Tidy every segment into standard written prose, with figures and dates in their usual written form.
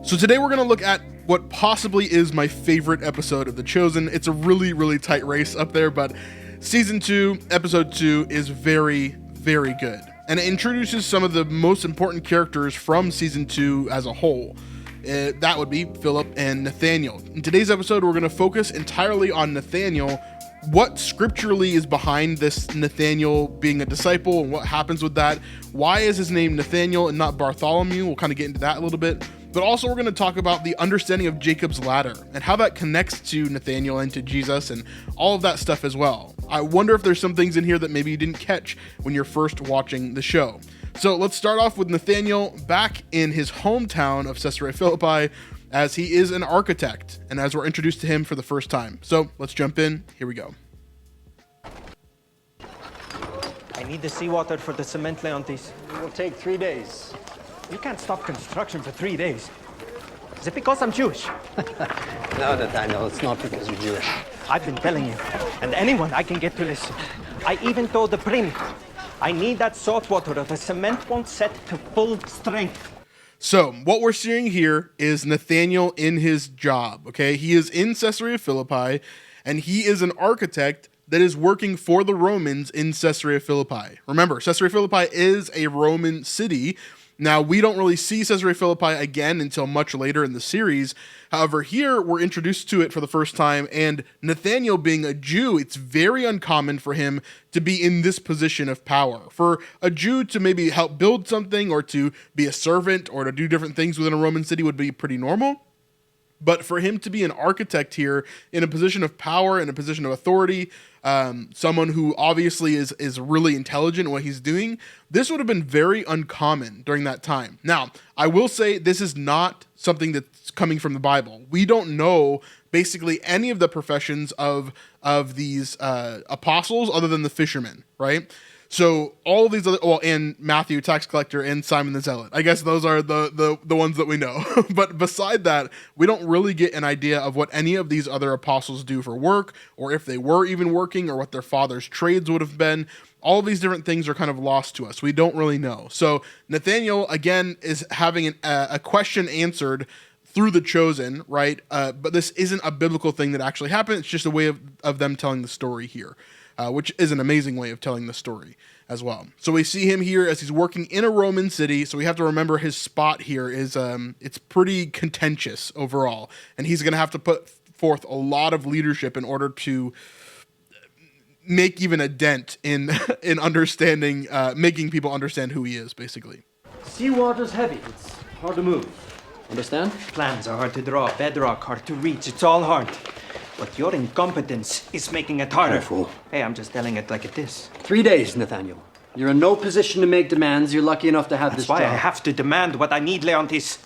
So today we're going to look at what possibly is my favorite episode of The Chosen. It's a really, really tight race up there, but Season 2, Episode 2 is very, very good. And it introduces some of the most important characters from Season 2 as a whole. That would be Philip and Nathaniel. In today's episode, we're going to focus entirely on Nathaniel, what scripturally is behind this Nathaniel being a disciple and what happens with that. Why is his name Nathaniel and not Bartholomew? We'll kind of get into that a little bit. But also we're going to talk about the understanding of Jacob's ladder and how that connects to Nathaniel and to Jesus and all of that stuff as well. I wonder if there's some things in here that maybe you didn't catch when you're first watching the show. So let's start off with Nathaniel back in his hometown of Caesarea Philippi, as he is an architect and as we're introduced to him for the first time. So let's jump in. Here we go. I need the seawater for the cement, Leontis. It will take 3 days. You can't stop construction for 3 days. Is it because I'm Jewish? No, Nathaniel, it's not because you're Jewish. I've been telling you, and anyone I can get to listen. I even told the prim, I need that salt water or the cement won't set to full strength. So what we're seeing here is Nathaniel in his job, okay? He is in Caesarea Philippi, and he is an architect that is working for the Romans in Caesarea Philippi. Remember, Caesarea Philippi is a Roman city. Now, we don't really see Caesarea Philippi again until much later in the series. However, here we're introduced to it for the first time, and Nathaniel being a Jew, it's very uncommon for him to be in this position of power. For a Jew to maybe help build something or to be a servant or to do different things within a Roman city would be pretty normal. But for him to be an architect here in a position of power, in a position of authority, someone who obviously is really intelligent in what he's doing, this would have been very uncommon during that time. Now, I will say this is not something that's coming from the Bible. We don't know basically any of the professions of these apostles other than the fishermen, right? So all of these other, and Matthew, tax collector, and Simon the Zealot. I guess those are the ones that we know. But beside that, we don't really get an idea of what any of these other apostles do for work, or if they were even working, or what their father's trades would have been. All of these different things are kind of lost to us. We don't really know. So Nathaniel, again, is having a question answered through the Chosen, right? But this isn't a biblical thing that actually happened. It's just a way of them telling the story here. Which is an amazing way of telling the story as well. So we see him here as he's working in a Roman city. So we have to remember his spot here is it's pretty contentious overall, and he's going to have to put forth a lot of leadership in order to make even a dent in understanding, making people understand who he is, basically. Seawater's heavy. It's hard to move. Understand? Plans are hard to draw, bedrock hard to reach. It's all hard. But your incompetence is making it harder. Careful. Hey, I'm just telling it like it is. 3 days, Nathaniel. You're in no position to make demands. You're lucky enough to have That's this why job. I have to demand what I need, Leontis.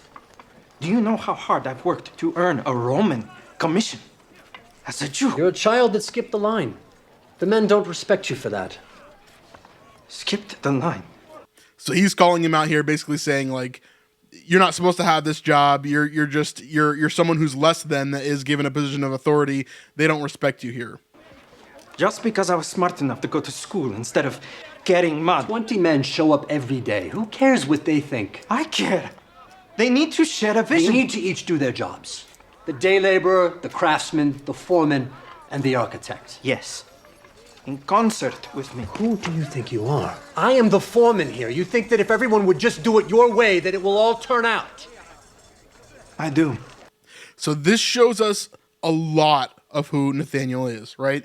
Do you know how hard I've worked to earn a Roman commission? As a Jew. You're a child that skipped the line. The men don't respect you for that. Skipped the line. So he's calling him out here, basically saying, like, you're not supposed to have this job. You're someone who's less than, that is given a position of authority. They don't respect you here. Just because I was smart enough to go to school instead of getting mud. 20 men show up every day. Who cares what they think? I care. They need to share a They vision. need to each do their jobs. The day laborer, the craftsman, the foreman, and the architect. Yes. In concert with me. Who do you think you are? I am the foreman here. You think that if everyone would just do it your way, that it will all turn out? I do. So this shows us a lot of who Nathaniel is, right?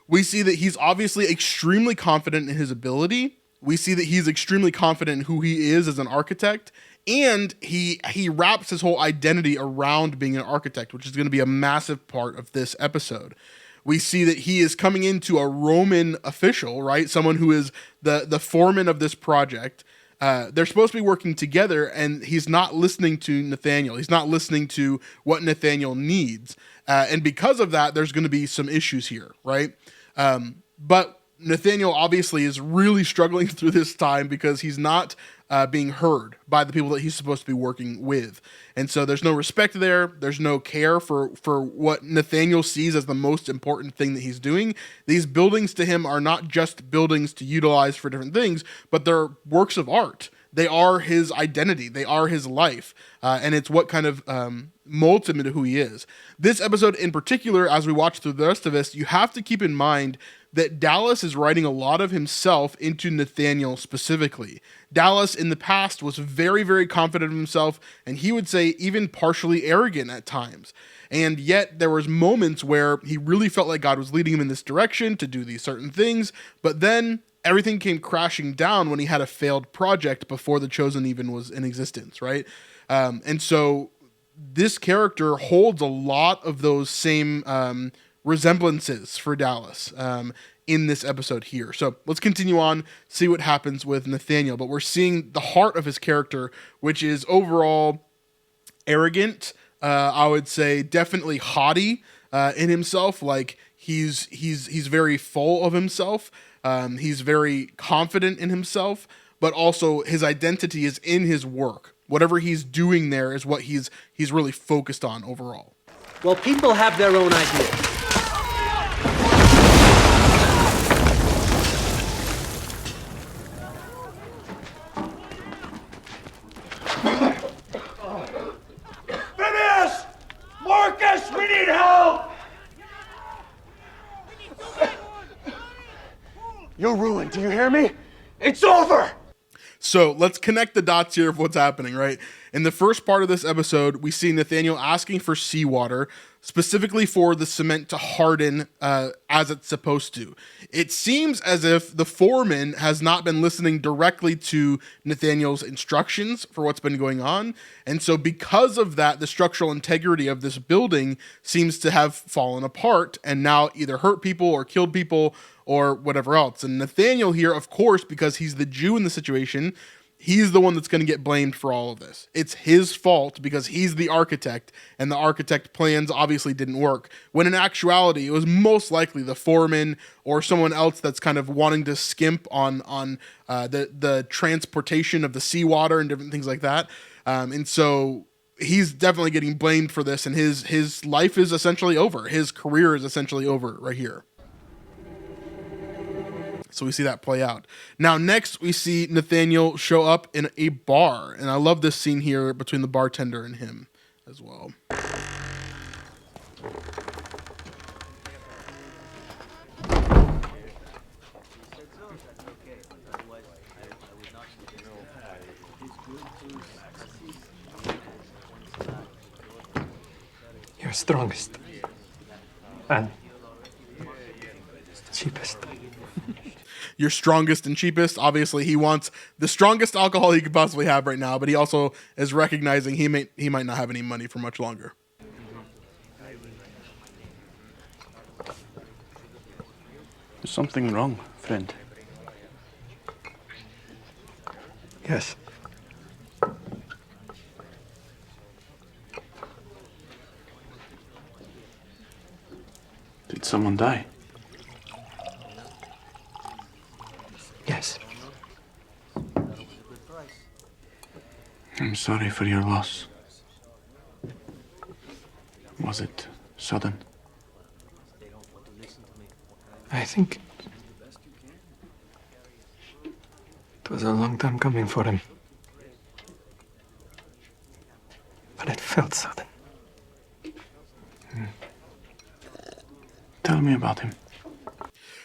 We see that he's obviously extremely confident in his ability. We see that he's extremely confident in who he is as an architect. And he wraps his whole identity around being an architect, which is going to be a massive part of this episode. We see that he is coming into a Roman official, right? Someone who is the foreman of this project. They're supposed to be working together, and he's not listening to Nathaniel. He's not listening to what Nathaniel needs. And because of that, there's going to be some issues here, right? But Nathaniel obviously is really struggling through this time because he's not being heard by the people that he's supposed to be working with. And so there's no respect there. There's no care for what Nathaniel sees as the most important thing that he's doing. These buildings to him are not just buildings to utilize for different things, but they're works of art. they are his identity. They are his life. And it's what kind of molds him into who he is. This episode in particular, as we watch through the rest of this, you have to keep in mind that Dallas is writing a lot of himself into Nathaniel specifically. Dallas in the past was very, very confident of himself, and he would say even partially arrogant at times. And yet there was moments where he really felt like God was leading him in this direction to do these certain things, but then everything came crashing down when he had a failed project before the Chosen even was in existence, right? And so this character holds a lot of those same resemblances for Dallas in this episode here. So let's continue on, see what happens with Nathaniel. But we're seeing the heart of his character, which is overall arrogant. I would say definitely haughty in himself. Like he's very full of himself. He's very confident in himself, but also his identity is in his work. Whatever he's doing there is what he's really focused on overall. Well, people have their own ideas. Phineas! Marcus, we need help! You're ruined, do you hear me? It's over! So let's connect the dots here of what's happening, right? In the first part of this episode, we see Nathaniel asking for seawater, specifically for the cement to harden as it's supposed to. It seems as if the foreman has not been listening directly to Nathaniel's instructions for what's been going on. And so because of that, the structural integrity of this building seems to have fallen apart and now either hurt people or killed people or whatever else. And Nathaniel here, of course, because he's the Jew in the situation, he's the one that's going to get blamed for all of this. It's his fault because he's the architect, and the architect plans obviously didn't work. When in actuality, it was most likely the foreman or someone else that's kind of wanting to skimp on the transportation of the seawater and different things like that. And so he's definitely getting blamed for this, and his life is essentially over. His career is essentially over right here. So we see that play out. Now, next we see Nathaniel show up in a bar. And I love this scene here between the bartender and him as well. You're strongest and cheapest. Your strongest and cheapest. Obviously, he wants the strongest alcohol he could possibly have right now, but he also is recognizing he might not have any money for much longer. Is something wrong, friend? Yes. Did someone die? Yes. I'm sorry for your loss. Was it sudden? I think it was a long time coming for him. But it felt sudden. Tell me about him.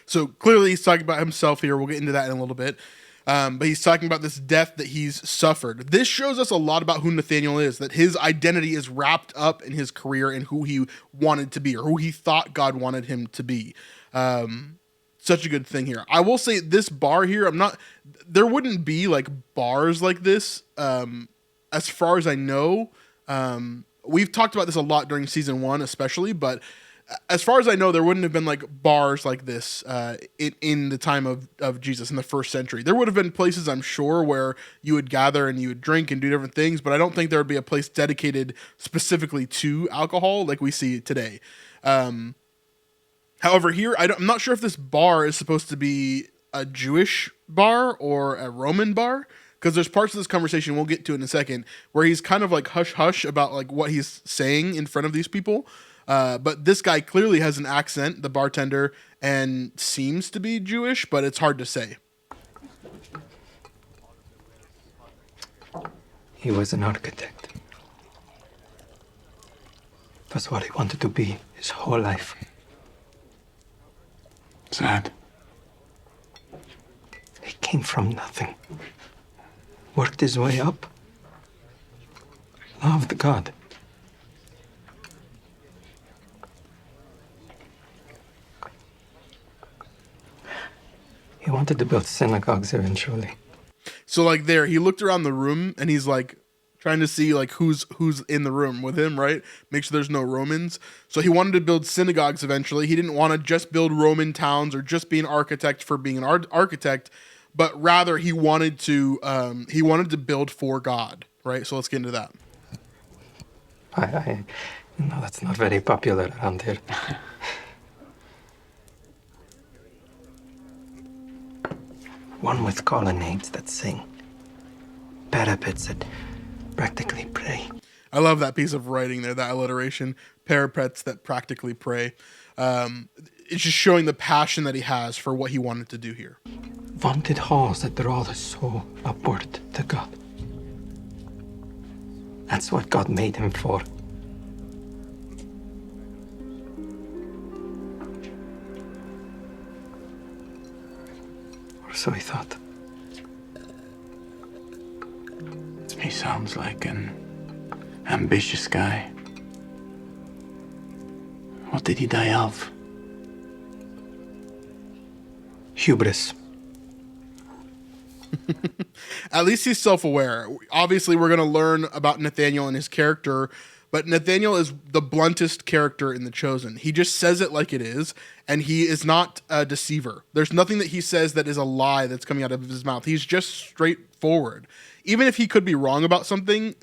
So clearly he's talking about himself here. We'll get into that in a little bit. But he's talking about this death that he's suffered. This shows us a lot about who Nathaniel is, that his identity is wrapped up in his career and who he wanted to be or who he thought God wanted him to be. Such a good thing here. I will say this bar here, there wouldn't be like bars like this. As far as I know, we've talked about this a lot during season 1, especially, but as far as I know, there wouldn't have been like bars like this in the time of Jesus in the first century. There would have been places, I'm sure, where you would gather and you would drink and do different things, but I don't think there would be a place dedicated specifically to alcohol like we see today. However, here, I'm not sure if this bar is supposed to be a Jewish bar or a Roman bar, because there's parts of this conversation we'll get to in a second where he's kind of like hush-hush about like what he's saying in front of these people. But this guy clearly has an accent, the bartender, and seems to be Jewish, but it's hard to say. He was an architect. It was what he wanted to be his whole life. Sad. He came from nothing. Worked his way up. Loved God. He wanted to build synagogues eventually. So like there, he looked around the room and he's like trying to see like who's in the room with him, right? Make sure there's no Romans. So he wanted to build synagogues eventually. He didn't want to just build Roman towns or just be an architect for being an architect, but rather he wanted to build for God, right? So let's get into that. I know that's not very popular around here. One with colonnades that sing. Parapets that practically pray. I love that piece of writing there, that alliteration. Parapets that practically pray. It's just showing the passion that he has for what he wanted to do here. Vaunted halls that draw the soul upward to God. That's what God made him for. Or so he thought. He sounds like an ambitious guy. What did he die of? Hubris. At least he's self-aware. Obviously, we're going to learn about Nathaniel and his character, but Nathaniel is the bluntest character in The Chosen. He just says it like it is, and he is not a deceiver. There's nothing that he says that is a lie that's coming out of his mouth. He's just straightforward. Even if he could be wrong about something,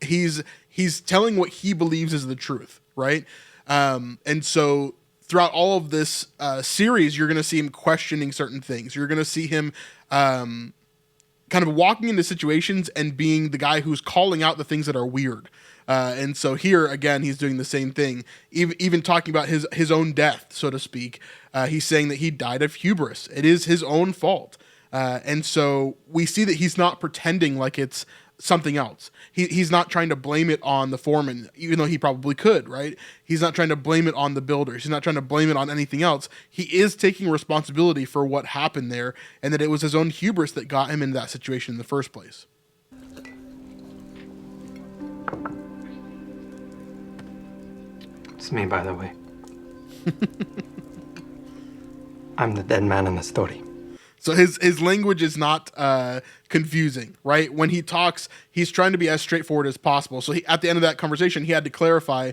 he's telling what he believes is the truth, right? And so throughout all of this series, you're going to see him questioning certain things. You're going to see him kind of walking into situations and being the guy who's calling out the things that are weird. And so here, again, he's doing the same thing, even talking about his own death, so to speak. He's saying that he died of hubris. It is his own fault. And so we see that he's not pretending like it's something else. He's not trying to blame it on the foreman, even though he probably could, right? He's not trying to blame it on the builders. He's not trying to blame it on anything else. He is taking responsibility for what happened there, and that it was his own hubris that got him into that situation in the first place. It's me, by the way. I'm the dead man in the story. So his language is not confusing, right? When he talks, he's trying to be as straightforward as possible. So at the end of that conversation, he had to clarify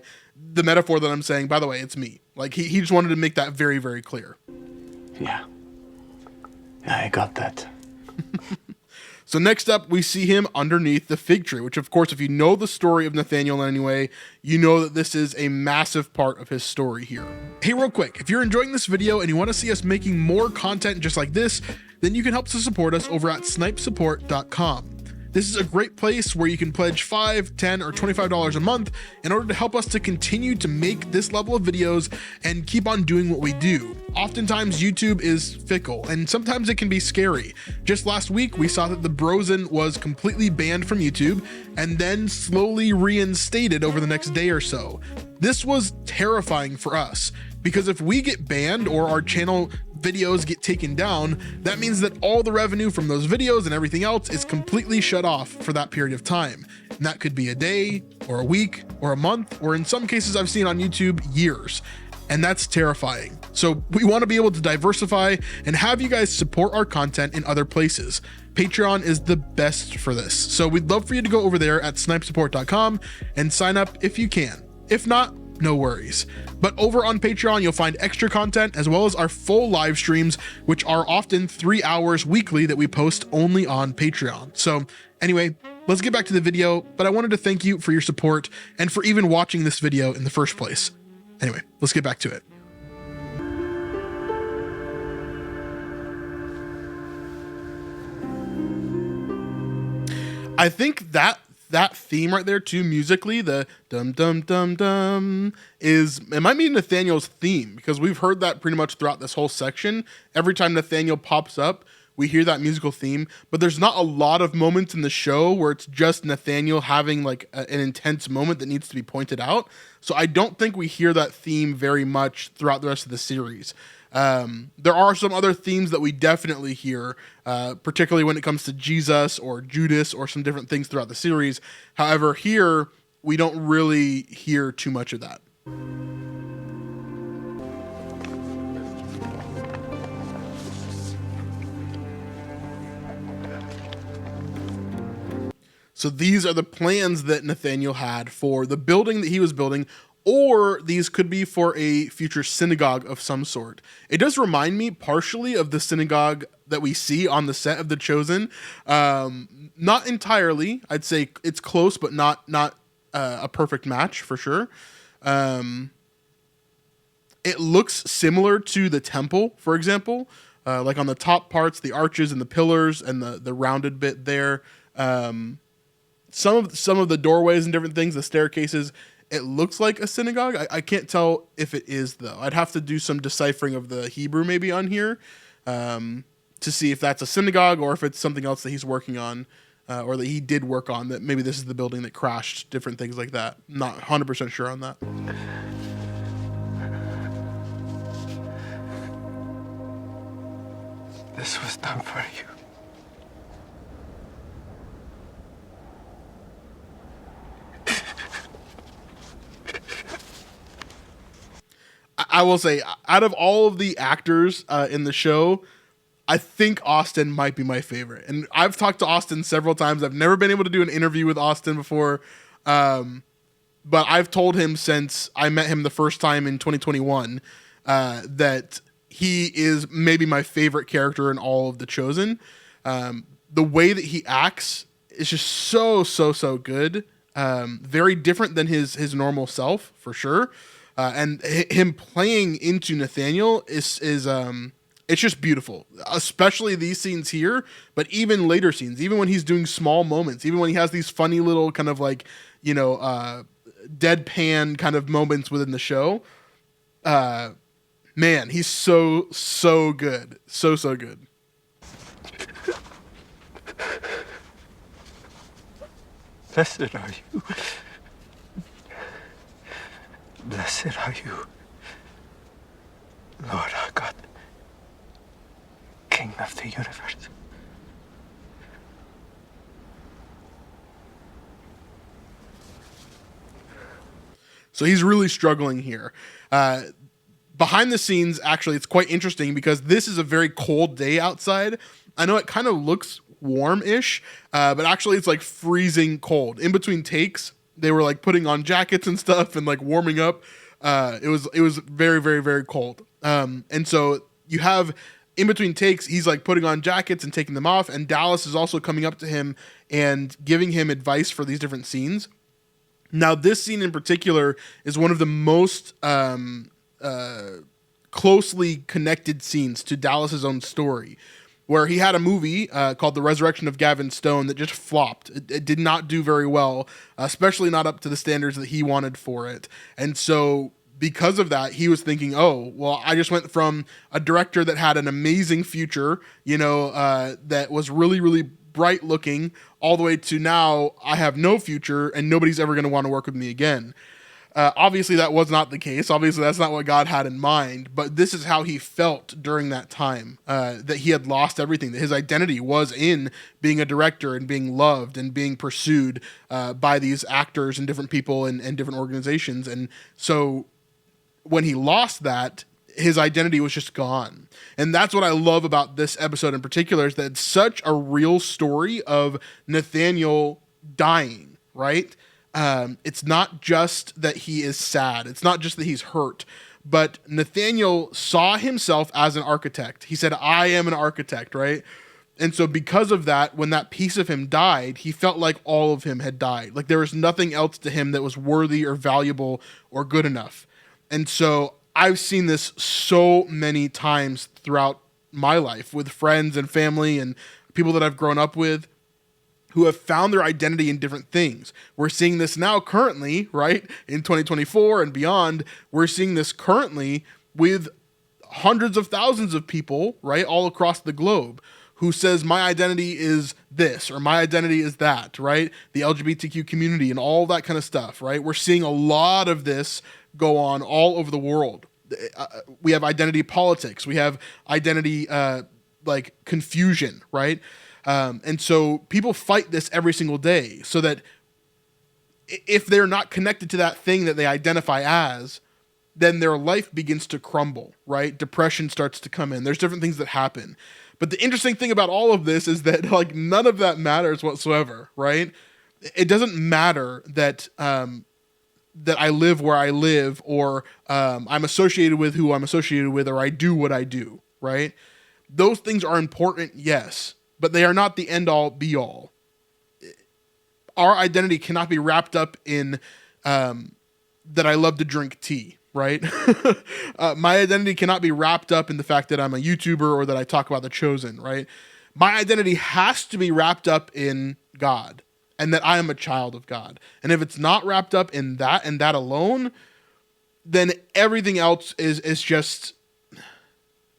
the metaphor that I'm saying. By the way, it's me. Like he just wanted to make that very, very clear. Yeah, I got that. So next up, we see him underneath the fig tree, which of course, if you know the story of Nathaniel in any way, you know that this is a massive part of his story here. Hey, real quick, if you're enjoying this video and you want to see us making more content just like this, then you can help to support us over at snipesupport.com. This is a great place where you can pledge $5, $10, or $25 a month in order to help us to continue to make this level of videos and keep on doing what we do. Oftentimes YouTube is fickle and sometimes it can be scary. Just last week we saw that the Brosen was completely banned from YouTube and then slowly reinstated over the next day or so. This was terrifying for us because if we get banned or our channel videos get taken down, that means that all the revenue from those videos and everything else is completely shut off for that period of time. And that could be a day or a week or a month, or in some cases I've seen on YouTube, years. And that's terrifying. So we want to be able to diversify and have you guys support our content in other places. Patreon is the best for this. So we'd love for you to go over there at snipesupport.com and sign up if you can. If not, no worries. But over on Patreon, you'll find extra content as well as our full live streams, which are often 3 hours weekly that we post only on Patreon. So anyway, let's get back to the video, but I wanted to thank you for your support and for even watching this video in the first place. Anyway, let's get back to it. I think that theme right there too, musically, the dum dum dum dum, it might be Nathaniel's theme, because we've heard that pretty much throughout this whole section. Every time Nathaniel pops up, we hear that musical theme, but there's not a lot of moments in the show where it's just Nathaniel having like an intense moment that needs to be pointed out. So I don't think we hear that theme very much throughout the rest of the series. There are some other themes that we definitely hear, particularly when it comes to Jesus or Judas or some different things throughout the series. However, here we don't really hear too much of that. So these are the plans that Nathaniel had for the building that he was building, or these could be for a future synagogue of some sort. It does remind me partially of the synagogue that we see on the set of The Chosen. Not entirely. I'd say it's close, but not a perfect match for sure. It looks similar to the temple, for example, like on the top parts, the arches and the pillars and the rounded bit there. Some of the doorways and different things, the staircases, it looks like a synagogue. I can't tell if it is, though. I'd have to do some deciphering of the Hebrew maybe on here to see if that's a synagogue or if it's something else that he's working on or that he did work on, that maybe this is the building that crashed, different things like that. Not 100% sure on that. This was done for you. I will say, out of all of the actors in the show, I think Austin might be my favorite. And I've talked to Austin several times. I've never been able to do an interview with Austin before. But I've told him since I met him the first time in 2021 that he is maybe my favorite character in all of The Chosen. The way that he acts is just so good. Very different than his normal self, for sure. And him playing into Nathaniel is it's just beautiful, especially these scenes here, but even later scenes, even when he's doing small moments, even when he has these funny little kind of like, deadpan kind of moments within the show. Man, he's so good. So good. Blessed are you. Blessed are you, Lord our God, King of the universe. So he's really struggling here. Behind the scenes, actually, it's quite interesting because this is a very cold day outside. I know it kind of looks warm-ish, but actually it's like freezing cold. In between takes, they were like putting on jackets and stuff and like warming up. It was very cold. And so you have in between takes, he's like putting on jackets and taking them off. And Dallas is also coming up to him and giving him advice for these different scenes. Now, this scene in particular is one of the most closely connected scenes to Dallas's own story, where he had a movie called The Resurrection of Gavin Stone that just flopped. It did not do very well, especially not up to the standards that he wanted for it. And so because of that, he was thinking, oh, well, I just went from a director that had an amazing future, that was really bright looking, all the way to now I have no future and nobody's ever going to want to work with me again. Obviously, that was not the case. Obviously, that's not what God had in mind. But this is how he felt during that time, that he had lost everything, that his identity was in being a director and being loved and being pursued by these actors and different people and different organizations. And so when he lost that, his identity was just gone. And that's what I love about this episode in particular, is that it's such a real story of Nathaniel dying, right? It's not just that he is sad. It's not just that he's hurt, but Nathaniel saw himself as an architect. He said, I am an architect, right? And so because of that, when that piece of him died, he felt like all of him had died. Like there was nothing else to him that was worthy or valuable or good enough. And so I've seen this so many times throughout my life with friends and family and people that I've grown up with, who have found their identity in different things. We're seeing this now currently, right? In 2024 and beyond, we're seeing this currently with hundreds of thousands of people, right? All across the globe who says my identity is this or my identity is that, right? The LGBTQ community and all that kind of stuff, right? We're seeing a lot of this go on all over the world. We have identity politics. We have identity like confusion, right? And so people fight this every single day so that if they're not connected to that thing that they identify as, then their life begins to crumble, right? Depression starts to come in. There's different things that happen. But the interesting thing about all of this is that like none of that matters whatsoever, right? It doesn't matter that that I live where I live, or I'm associated with who I'm associated with, or I do what I do, right? Those things are important, yes, but they are not the end all be all. Our identity cannot be wrapped up in that I love to drink tea, right? My identity cannot be wrapped up in the fact that I'm a YouTuber or that I talk about The Chosen, right? My identity has to be wrapped up in God and that I am a child of God. And if it's not wrapped up in that and that alone, then everything else is just,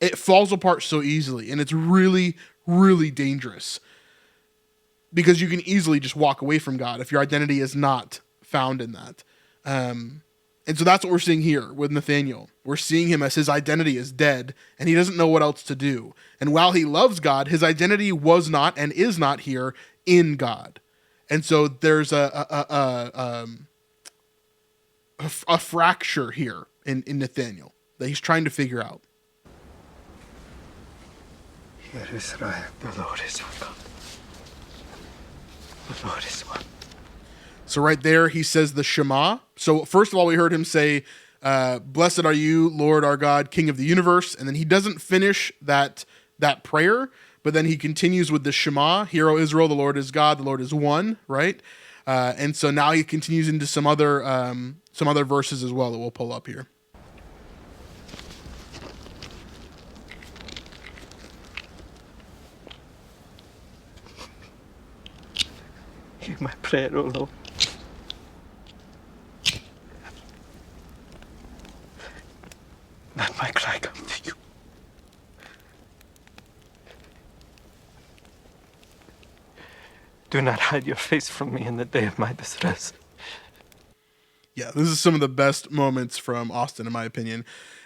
it falls apart so easily. And it's really, really dangerous because you can easily just walk away from God if your identity is not found in that. And so that's what we're seeing here with Nathaniel. We're seeing him as his identity is dead and he doesn't know what else to do. And while he loves God, his identity was not and is not here in God. And so there's a fracture here in Nathaniel that he's trying to figure out. Hear Israel, the Lord is our God. The Lord is one. So right there, he says the Shema. So first of all, we heard him say, blessed are you, Lord our God, King of the universe. And then he doesn't finish that prayer, but then he continues with the Shema. Hear, O Israel, the Lord is God, the Lord is one, right? And so now he continues into some other verses as well that we'll pull up here. Hear my prayer, O Lord. Let my cry come to you. Do not hide your face from me in the day of my distress. Yeah, this is some of the best moments from Austin, in my opinion.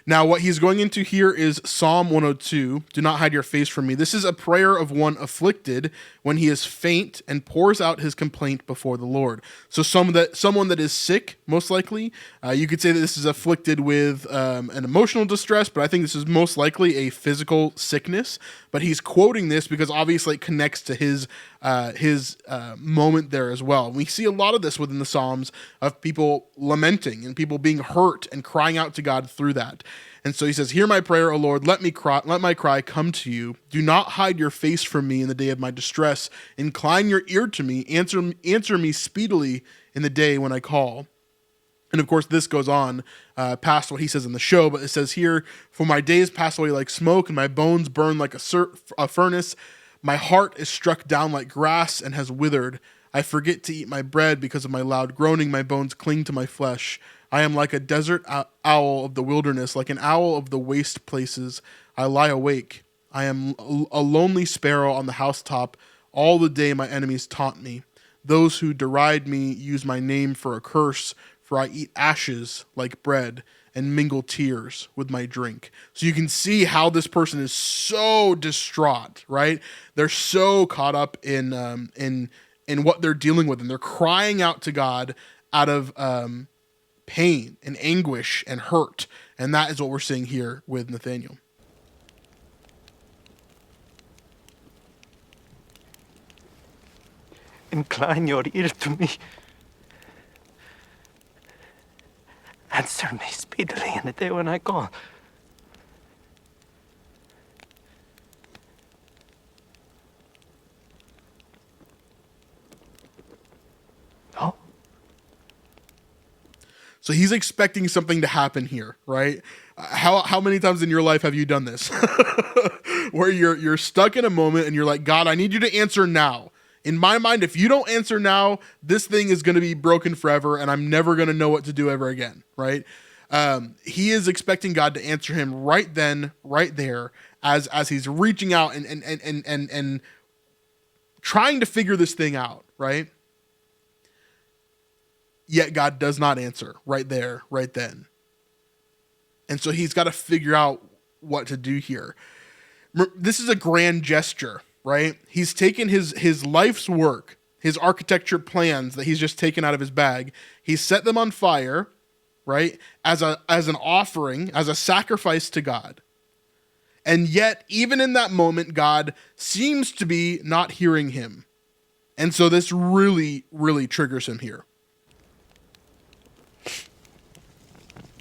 Now, what he's going into here is Psalm 102. Do not hide your face from me. This is a prayer of one afflicted when he is faint and pours out his complaint before the Lord. So someone that is sick, most likely. You could say that this is afflicted with an emotional distress, but I think this is most likely a physical sickness. But he's quoting this because obviously it connects to his moment there as well. We see a lot of this within the Psalms of people lamenting and people being hurt and crying out to God through that. And so he says, hear my prayer, O Lord, let my cry come to you. Do not hide your face from me in the day of my distress. Incline your ear to me. Answer me speedily in the day when I call. And of course, this goes on past what he says in the show, but it says here, for my days pass away like smoke and my bones burn like a furnace. My heart is struck down like grass and has withered. I forget to eat my bread because of my loud groaning. My bones cling to my flesh. I am like a desert owl of the wilderness, like an owl of the waste places. I lie awake. I am a lonely sparrow on the housetop. All the day my enemies taunt me. Those who deride me use my name for a curse, for I eat ashes like bread and mingle tears with my drink. So you can see how this person is so distraught, right? They're so caught up in what they're dealing with, and they're crying out to God out of pain and anguish and hurt. And that is what we're seeing here with Nathaniel. Incline your ear to me. Answer me speedily in the day when I call. No. So he's expecting something to happen here, right? How many times in your life have you done this? Where you're stuck in a moment and you're like, God, I need you to answer now. In my mind, if you don't answer now, this thing is going to be broken forever and I'm never going to know what to do ever again, right? He is expecting God to answer him right then, right there. as he's reaching out and trying to figure this thing out, right? Yet God does not answer right there, right then. And so he's got to figure out what to do here. This is a grand gesture, right? He's taken his life's work, his architecture plans that he's just taken out of his bag. He's set them on fire, right? As an offering, as a sacrifice to God. And yet, even in that moment, God seems to be not hearing him. And so this really, really triggers him here.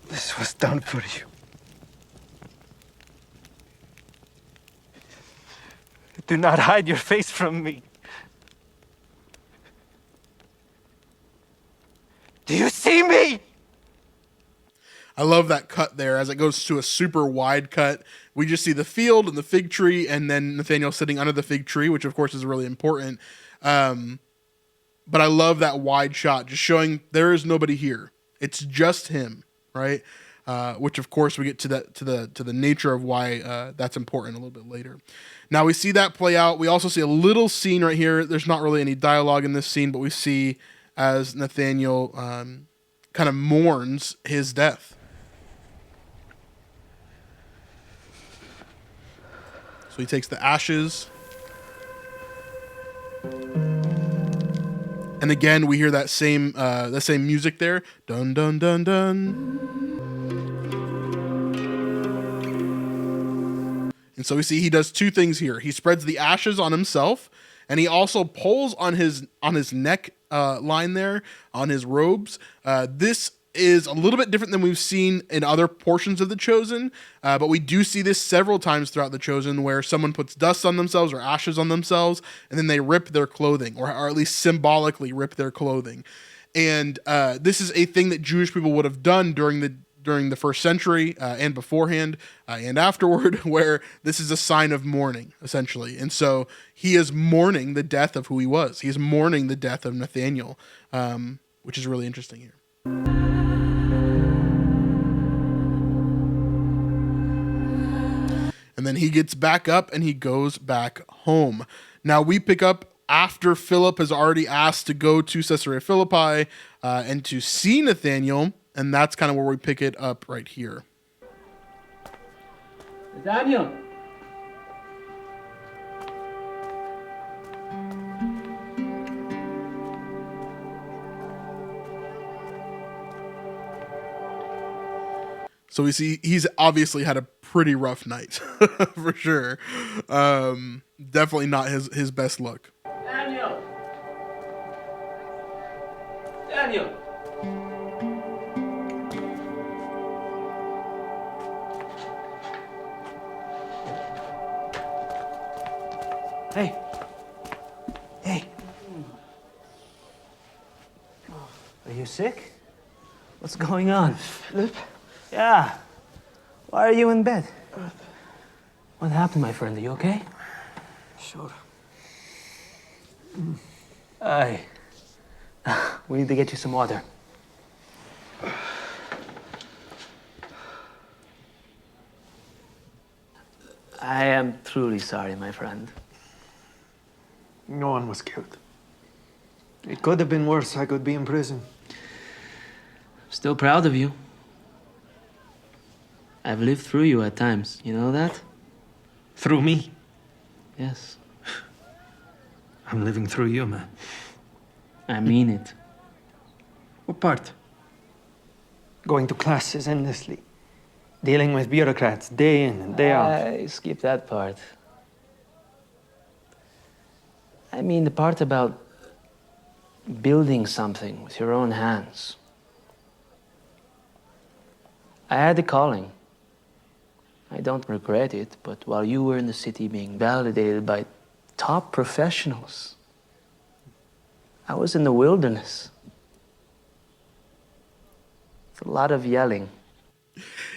This was done for you. Do not hide your face from me. Do you see me? I love that cut there as it goes to a super wide cut. We just see the field and the fig tree, and then Nathaniel sitting under the fig tree, which of course is really important. But I love that wide shot, just showing there is nobody here. It's just him, right? Which of course we get to the nature of why that's important a little bit later. Now we see that play out. We also see a little scene right here. There's not really any dialogue in this scene, but we see as Nathaniel kind of mourns his death. So he takes the ashes. And again, we hear that same music there. Dun, dun, dun, dun. And so we see he does two things here. He spreads the ashes on himself, and he also pulls on his neck line there, on his robes. This is a little bit different than we've seen in other portions of The Chosen, but we do see this several times throughout The Chosen where someone puts dust on themselves or ashes on themselves, and then they rip their clothing, or at least symbolically rip their clothing. And this is a thing that Jewish people would have done during the first century and beforehand and afterward, where this is a sign of mourning, essentially. And so he is mourning the death of who he was. He is mourning the death of Nathaniel, which is really interesting here. And then he gets back up and he goes back home. Now we pick up after Philip has already asked to go to Caesarea Philippi and to see Nathaniel. And that's kind of where we pick it up right here. Nathaniel. So we see he's obviously had a pretty rough night, for sure. Definitely not his best look. Daniel. Daniel. Hey. Hey. Are you sick? What's going on? Philip? Yeah. Why are you in bed? What happened, my friend? Are you okay? Sure. We need to get you some water. I am truly sorry, my friend. No one was killed. It could have been worse. I could be in prison. Still proud of you. I've lived through you at times. You know that? Through me. Yes. I'm living through you, man. I mean it. What part? Going to classes endlessly. Dealing with bureaucrats day in and day out. I skip that part. I mean the part about building something with your own hands. I had a calling. I don't regret it, but while you were in the city being validated by top professionals, I was in the wilderness. It's a lot of yelling.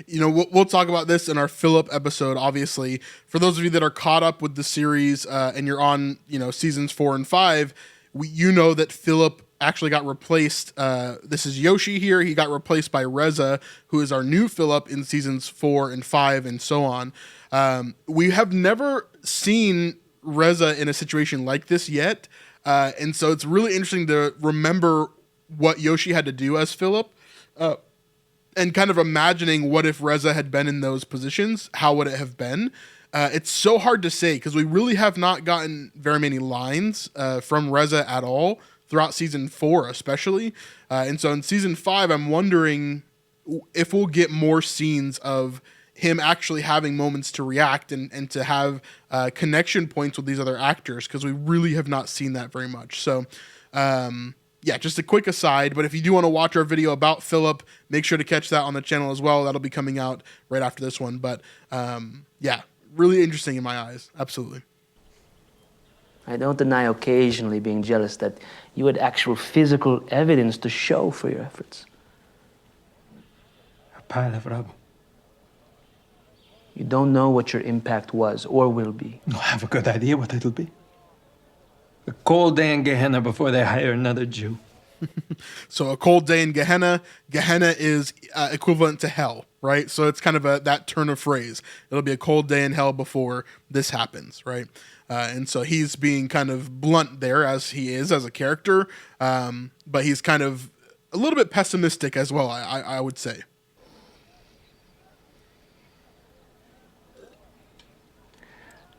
You know, we'll talk about this in our Philip episode, obviously. For those of you that are caught up with the series and you're on, seasons 4 and 5, you know that Philip actually got replaced. This is Yoshi here. He got replaced by Reza, who is our new Philip in seasons 4 and 5 and so on. We have never seen Reza in a situation like this yet. And so it's really interesting to remember what Yoshi had to do as Philip, and kind of imagining what if Reza had been in those positions, how would it have been? It's so hard to say because we really have not gotten very many lines from Reza at all throughout season 4, especially. And so in season 5, I'm wondering if we'll get more scenes of him actually having moments to react and to have connection points with these other actors, because we really have not seen that very much. So, yeah, just a quick aside, but if you do want to watch our video about Philip, make sure to catch that on the channel as well. That'll be coming out right after this one. But yeah, really interesting in my eyes. Absolutely. I don't deny occasionally being jealous that you had actual physical evidence to show for your efforts. A pile of rubble. You don't know what your impact was or will be. I have a good idea what it'll be. A cold day in Gehenna before they hire another Jew. So a cold day in Gehenna. Gehenna is equivalent to hell, right? So it's kind of that turn of phrase. It'll be a cold day in hell before this happens, right? And so he's being kind of blunt there, as he is as a character, but he's kind of a little bit pessimistic as well, I would say.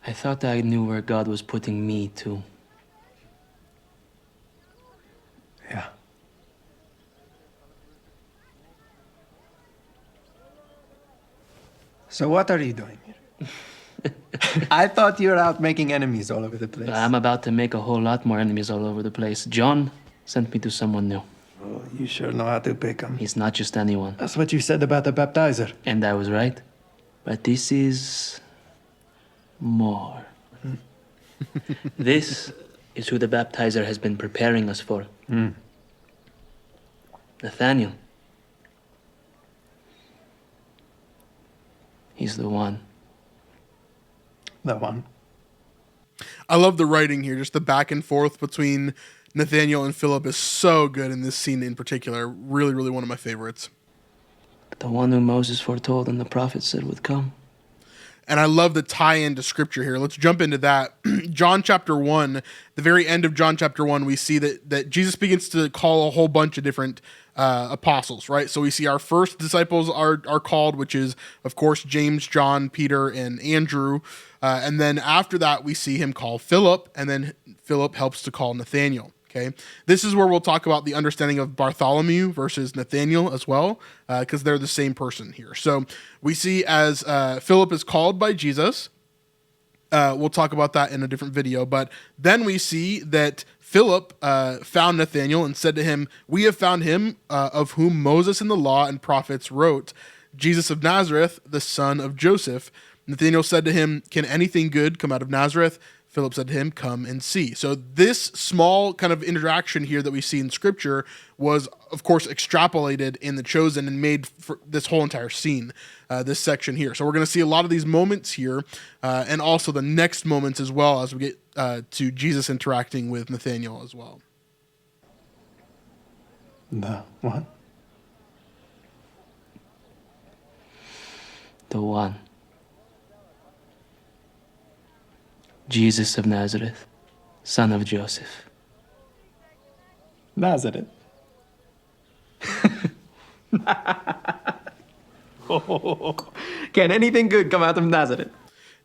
I thought I knew where God was putting me too. Yeah. So what are you doing here? I thought you were out making enemies all over the place. I'm about to make a whole lot more enemies all over the place. John sent me to someone new. Oh, you sure know how to pick 'em. He's not just anyone. That's what you said about the baptizer. And I was right. But this is more. This is who the baptizer has been preparing us for. Nathaniel. He's the one. The one. I love the writing here. Just the back and forth between Nathaniel and Philip is so good in this scene in particular. Really, really one of my favorites. The one who Moses foretold and the prophet said would come. And I love the tie-in to scripture here. Let's jump into that. John chapter 1, the very end of John chapter 1, we see that Jesus begins to call a whole bunch of different apostles, right? So we see our first disciples are called, which is, of course, James, John, Peter, and Andrew. And then after that, we see him call Philip, and then Philip helps to call Nathaniel. Okay, this is where we'll talk about the understanding of Bartholomew versus Nathaniel as well, because they're the same person here. So we see as Philip is called by Jesus. We'll talk about that in a different video. But then we see that Philip found Nathaniel and said to him, "We have found him of whom Moses in the law and prophets wrote, Jesus of Nazareth, the son of Joseph." Nathaniel said to him, "Can anything good come out of Nazareth?" Philip said to him, "Come and see." So this small kind of interaction here that we see in scripture was, of course, extrapolated in The Chosen and made for this whole entire scene, this section here. So we're going to see a lot of these moments here, and also the next moments as well as we get to Jesus interacting with Nathaniel as well. The what? The one. Jesus of Nazareth, son of Joseph. Nazareth. Can anything good come out of Nazareth?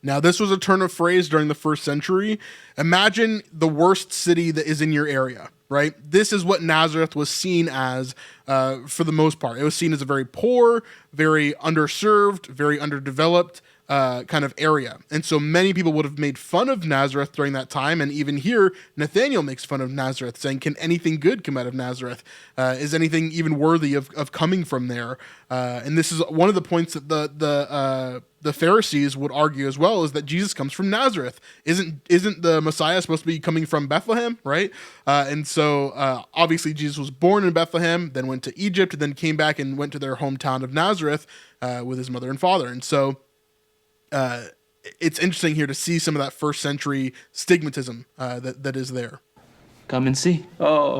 Now, this was a turn of phrase during the first century. Imagine the worst city that is in your area, right? This is what Nazareth was seen as for the most part. It was seen as a very poor, very underserved, very underdeveloped kind of area. And so many people would have made fun of Nazareth during that time. And even here, Nathaniel makes fun of Nazareth, saying, "Can anything good come out of Nazareth? Is anything even worthy of coming from there?" And this is one of the points that the Pharisees would argue as well, is that Jesus comes from Nazareth. Isn't the Messiah supposed to be coming from Bethlehem, right? And so obviously Jesus was born in Bethlehem, then went to Egypt, then came back and went to their hometown of Nazareth with his mother and father. And so it's interesting here to see some of that first century stigmatism that is there. Come and see. Oh,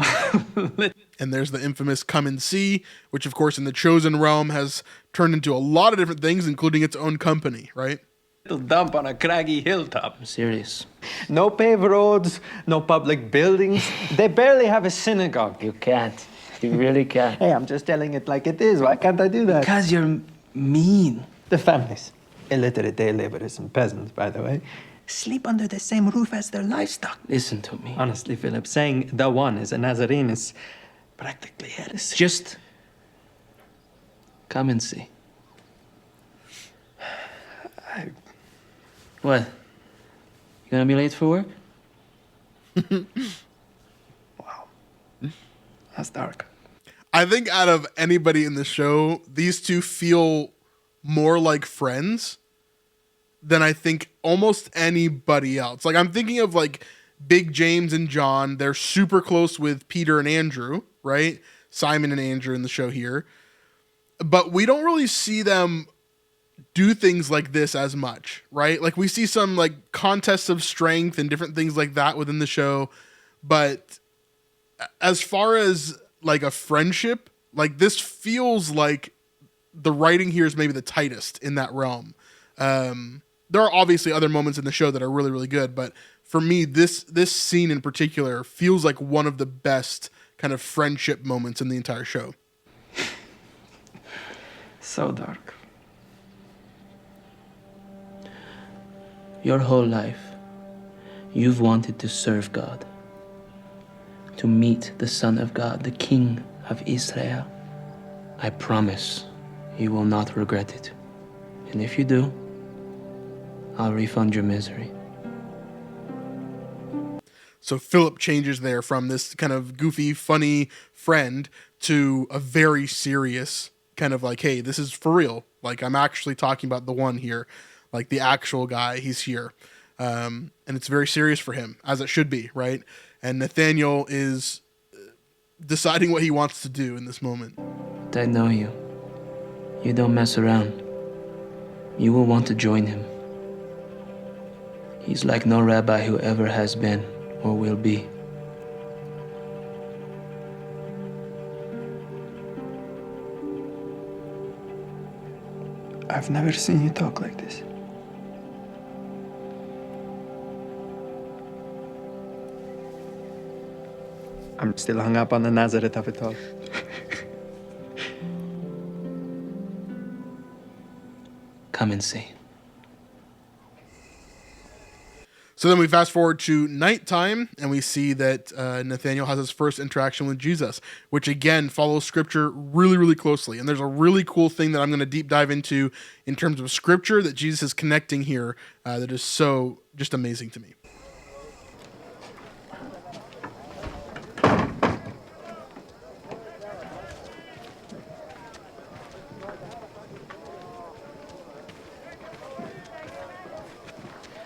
And there's the infamous come and see, which of course in the Chosen realm has turned into a lot of different things, including its own company, right? little dump on a craggy hilltop. I'm serious. No paved roads, no public buildings. They barely have a synagogue. You can't. You really can't. Hey, I'm just telling it like it is. Why can't I do that? Because you're mean. The families, illiterate day laborers and peasants, by the way, sleep under the same roof as their livestock. Listen to me. Honestly, Philip, saying the one is a Nazarene is practically heresy. Just come and see. What? You gonna be late for work? Wow. That's dark. I think out of anybody in the show, these two feel more like friends than I think almost anybody else. Like I'm thinking of like Big James and John. They're super close with Peter and Andrew, right? Simon and Andrew in the show here. But we don't really see them do things like this as much, right? Like we see some like contests of strength and different things like that within the show. But as far as like a friendship, like this feels like the writing here is maybe the tightest in that realm. There are obviously other moments in the show that are really, really good, but for me, this scene in particular feels like one of the best kind of friendship moments in the entire show. So dark. Your whole life, you've wanted to serve God, to meet the Son of God, the King of Israel. I promise you will not regret it. And if you do, I'll refund your misery. So Philip changes there from this kind of goofy, funny friend to a very serious kind of like, hey, this is for real. Like I'm actually talking about the one here, like the actual guy, he's here. And it's very serious for him, as it should be, right? And Nathaniel is deciding what he wants to do in this moment. But I know you. You don't mess around. You will want to join him. He's like no rabbi who ever has been or will be. I've never seen you talk like this. I'm still hung up on the Nazareth of it all. Come and see. So then we fast forward to nighttime, and we see that Nathaniel has his first interaction with Jesus, which again follows scripture really, really closely. And there's a really cool thing that I'm going to deep dive into in terms of scripture that Jesus is connecting here that is so just amazing to me.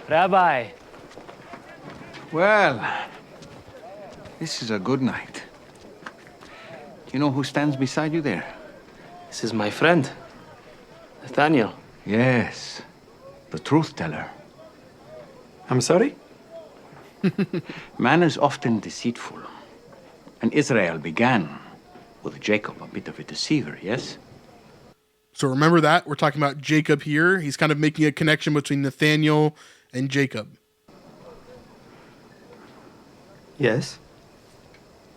Rabbi, Well, this is a good night. Do you know who stands beside you there? this is my friend, Nathaniel. Yes, the truth teller. I'm sorry? Man is often deceitful. And Israel began with Jacob, a bit of a deceiver, yes? So remember that. We're talking about Jacob here. He's kind of making a connection between Nathaniel and Jacob. Yes.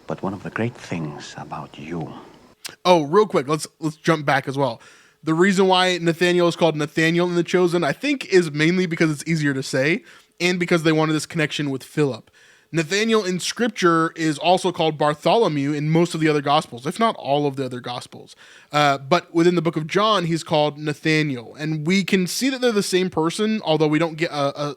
But one of the great things about you. Oh, real quick, let's jump back as well. The reason why Nathaniel is called Nathaniel in the Chosen, I think, is mainly because it's easier to say and because they wanted this connection with Philip. Nathaniel in scripture is also called Bartholomew in most of the other gospels, if not all of the other gospels. But within the book of John, he's called Nathaniel. And we can see that they're the same person, although we don't get a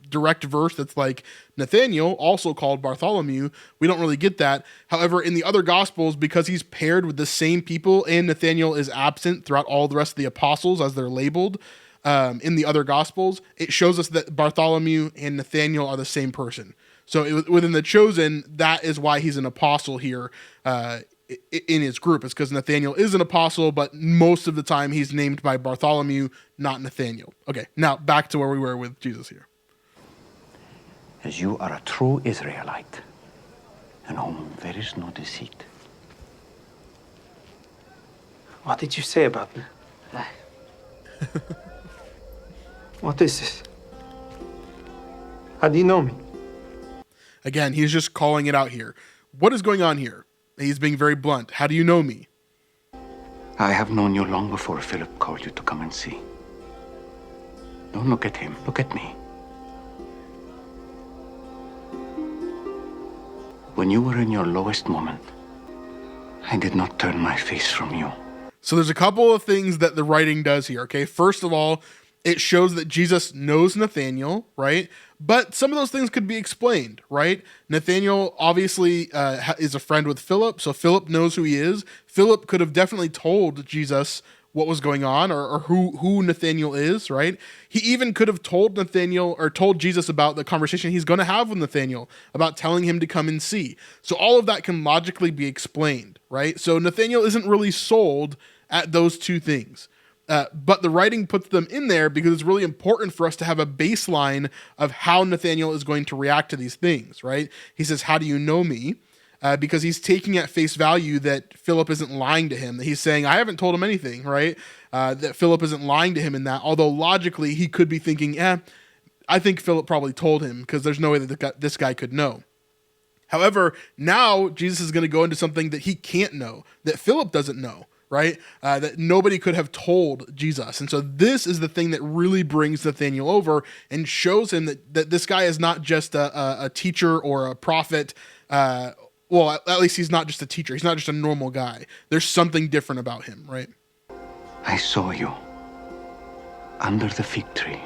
direct verse that's like Nathaniel, also called Bartholomew. We don't really get that. However, in the other gospels, because he's paired with the same people and Nathaniel is absent throughout all the rest of the apostles as they're labeled in the other gospels, it shows us that Bartholomew and Nathaniel are the same person. So within the Chosen, that is why he's an apostle here in his group. It's because Nathaniel is an apostle, but most of the time he's named by Bartholomew, not Nathaniel. Okay, now back to where we were with Jesus here. As you are a true Israelite, in whom there is no deceit. What did you say about me? What is this? How do you know me? Again, he's just calling it out here. What is going on here? He's being very blunt. How do you know me? I have known you long before Philip called you to come and see. Don't look at him, look at me. When you were in your lowest moment, I did not turn my face from you. So there's a couple of things that the writing does here, okay? First of all, it shows that Jesus knows Nathaniel, right? But some of those things could be explained, right? Nathaniel obviously is a friend with Philip, so Philip knows who he is. Philip could have definitely told Jesus what was going on, or who Nathaniel is, right? He even could have told Nathaniel or told Jesus about the conversation he's going to have with Nathaniel about telling him to come and see. So all of that can logically be explained, right? So Nathaniel isn't really sold at those two things. But the writing puts them in there because it's really important for us to have a baseline of how Nathaniel is going to react to these things, right? He says, "How do you know me?" Because he's taking at face value that Philip isn't lying to him. That he's saying, I haven't told him anything, right? That Philip isn't lying to him in that. Although logically, he could be thinking, I think Philip probably told him because there's no way that this guy could know. However, now Jesus is going to go into something that he can't know, that Philip doesn't know, right? That nobody could have told Jesus. And so this is the thing that really brings Nathaniel over and shows him that this guy is not just a teacher or a prophet. Well, at least he's not just a teacher. He's not just a normal guy. There's something different about him, right? I saw you under the fig tree.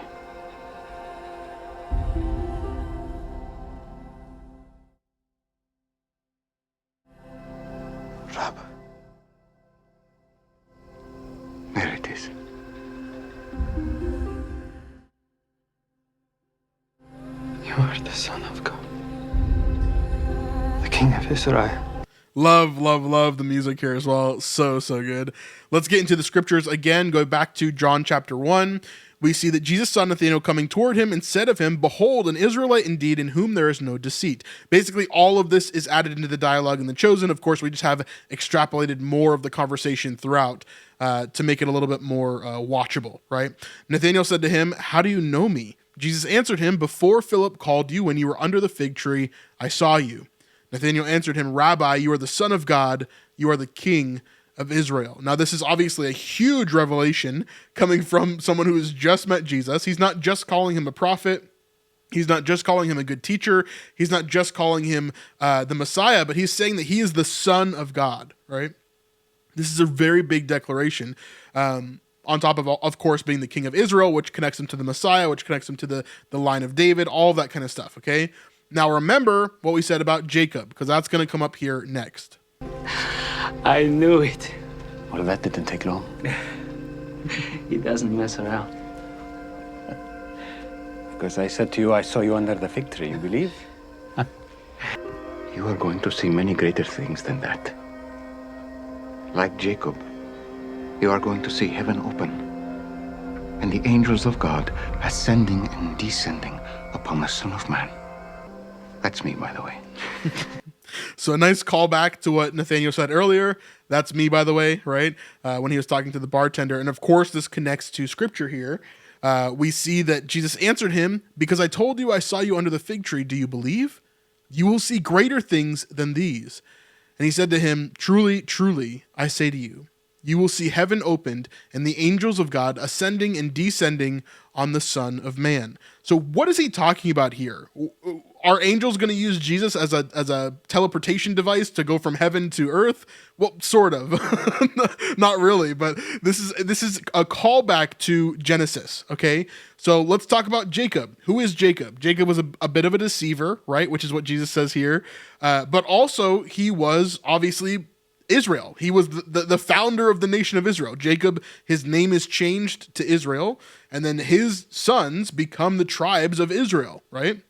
Rabbi. There it is. You are the Son of God, the King of Israel. Love the music here as well. So good. Let's get into the scriptures again. Go back to John chapter 1. We see that Jesus saw Nathanael coming toward him and said of him, "Behold, an Israelite indeed, in whom there is no deceit." Basically, all of this is added into the dialogue in The Chosen. Of course, we just have extrapolated more of the conversation throughout to make it a little bit more watchable, right? Nathanael said to him, "How do you know me?" Jesus answered him, "Before Philip called you, when you were under the fig tree, I saw you." Nathanael answered him, "Rabbi, you are the Son of God. You are the King of Israel." Now, this is obviously a huge revelation coming from someone who has just met Jesus. He's not just calling him a prophet. He's not just calling him a good teacher. He's not just calling him the Messiah, but he's saying that he is the Son of God, right? This is a very big declaration. On top of course, being the King of Israel, which connects him to the Messiah, which connects him to the line of David, all of that kind of stuff, okay? Now, remember what we said about Jacob, because that's going to come up here next. I knew it. Well, that didn't take long. He doesn't mess around. Because I said to you, I saw you under the fig tree. You believe? You are going to see many greater things than that. Like Jacob, you are going to see heaven open and the angels of God ascending and descending upon the Son of Man. That's me, by the way. So a nice callback to what Nathaniel said earlier. That's me, by the way, right? When he was talking to the bartender. And of course, this connects to scripture here. We see that Jesus answered him, "Because I told you I saw you under the fig tree, do you believe? You will see greater things than these." And he said to him, "Truly, truly, I say to you, you will see heaven opened and the angels of God ascending and descending on the Son of Man." So what is he talking about here? Are angels going to use Jesus as a teleportation device to go from heaven to earth? Well, sort of. Not really, but this is a callback to Genesis, okay? So let's talk about Jacob. Who is Jacob? Jacob was a bit of a deceiver, right? Which is what Jesus says here. But also, he was obviously Israel. He was the founder of the nation of Israel. Jacob, his name is changed to Israel, and then his sons become the tribes of Israel, right?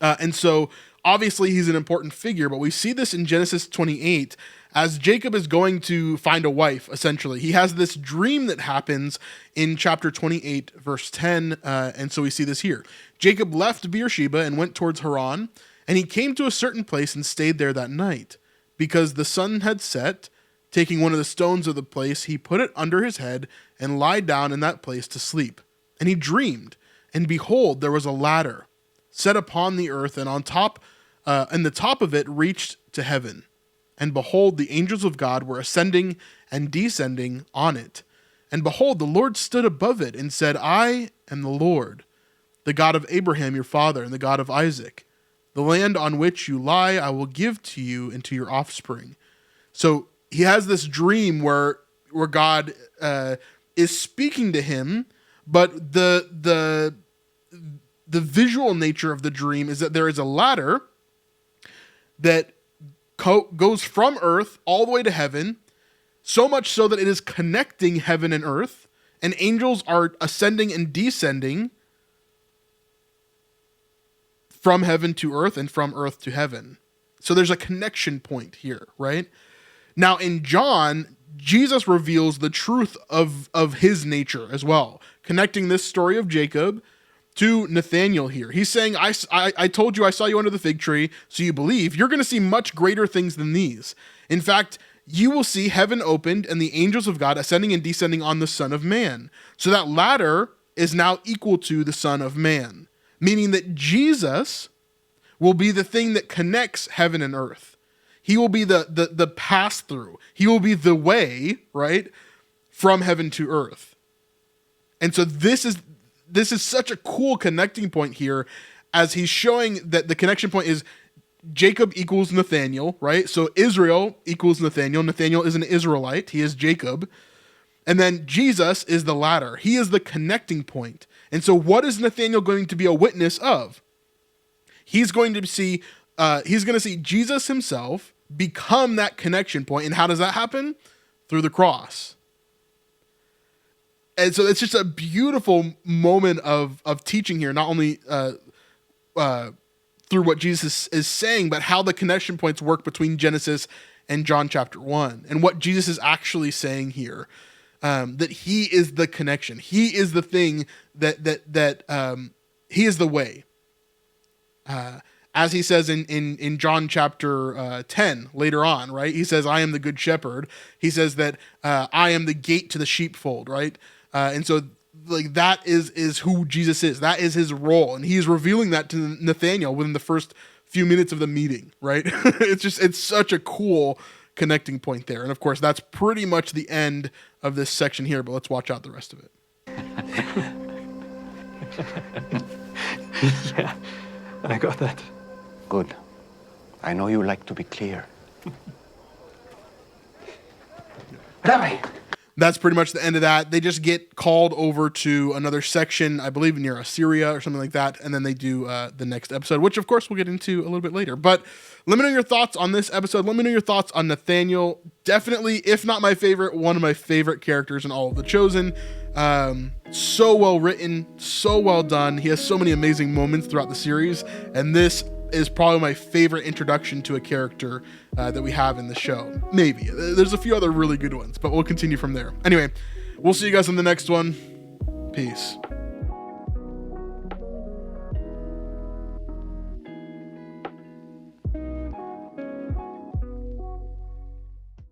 And so obviously he's an important figure, but we see this in Genesis 28 as Jacob is going to find a wife, essentially. He has this dream that happens in chapter 28, verse 10, and so we see this here. Jacob left Beersheba and went towards Haran. And he came to a certain place and stayed there that night. Because the sun had set, taking one of the stones of the place, he put it under his head and lied down in that place to sleep. And he dreamed, and behold, there was a ladder set upon the earth, and on top, and the top of it reached to heaven. And behold, the angels of God were ascending and descending on it. And behold, the Lord stood above it and said, I am the Lord, the God of Abraham your father, and the God of Isaac. The land on which you lie I will give to you and to your offspring. So he has this dream where God is speaking to him, but the visual nature of the dream is that there is a ladder that goes from earth all the way to heaven, so much so that it is connecting heaven and earth, and angels are ascending and descending from heaven to earth and from earth to heaven. So there's a connection point here, right? Now in John, Jesus reveals the truth of his nature as well, connecting this story of Jacob to Nathaniel here. He's saying, I told you I saw you under the fig tree, so you believe. You're going to see much greater things than these. In fact, you will see heaven opened and the angels of God ascending and descending on the Son of Man. So that ladder is now equal to the Son of Man, meaning that Jesus will be the thing that connects heaven and earth. He will be the pass-through. He will be the way, right, from heaven to earth. And so this is such a cool connecting point here, as he's showing that the connection point is Jacob equals Nathaniel, right? So Israel equals Nathaniel. Nathaniel is an Israelite. He is Jacob. And then Jesus is the ladder. He is the connecting point. And so what is Nathaniel going to be a witness of? He's going to see Jesus himself become that connection point. And how does that happen? Through the cross. And so it's just a beautiful moment of teaching here, not only through what Jesus is saying, but how the connection points work between Genesis and John chapter 1, and what Jesus is actually saying here, that he is the connection. He is the thing that he is the way. As he says in John chapter 10 later on, right? He says, I am the good shepherd. He says that I am the gate to the sheepfold, right? And so like that is who Jesus is. That is his role. And he's revealing that to Nathaniel within the first few minutes of the meeting, right? It's such a cool connecting point there. And of course, that's pretty much the end of this section here, but let's watch out the rest of it. Yeah, I got that. Good. I know you like to be clear. Rabbi! That's pretty much the end of that. They just get called over to another section, I believe near Assyria or something like that, and then they do the next episode, which of course we'll get into a little bit later. But let me know your thoughts on this episode. Let me know your thoughts on Nathaniel. Definitely, if not my favorite, one of my favorite characters in all of The Chosen. So well written, so well done. He has so many amazing moments throughout the series, and this is probably my favorite introduction to a character that we have in the show. Maybe. There's a few other really good ones, but we'll continue from there. Anyway, we'll see you guys in the next one. Peace.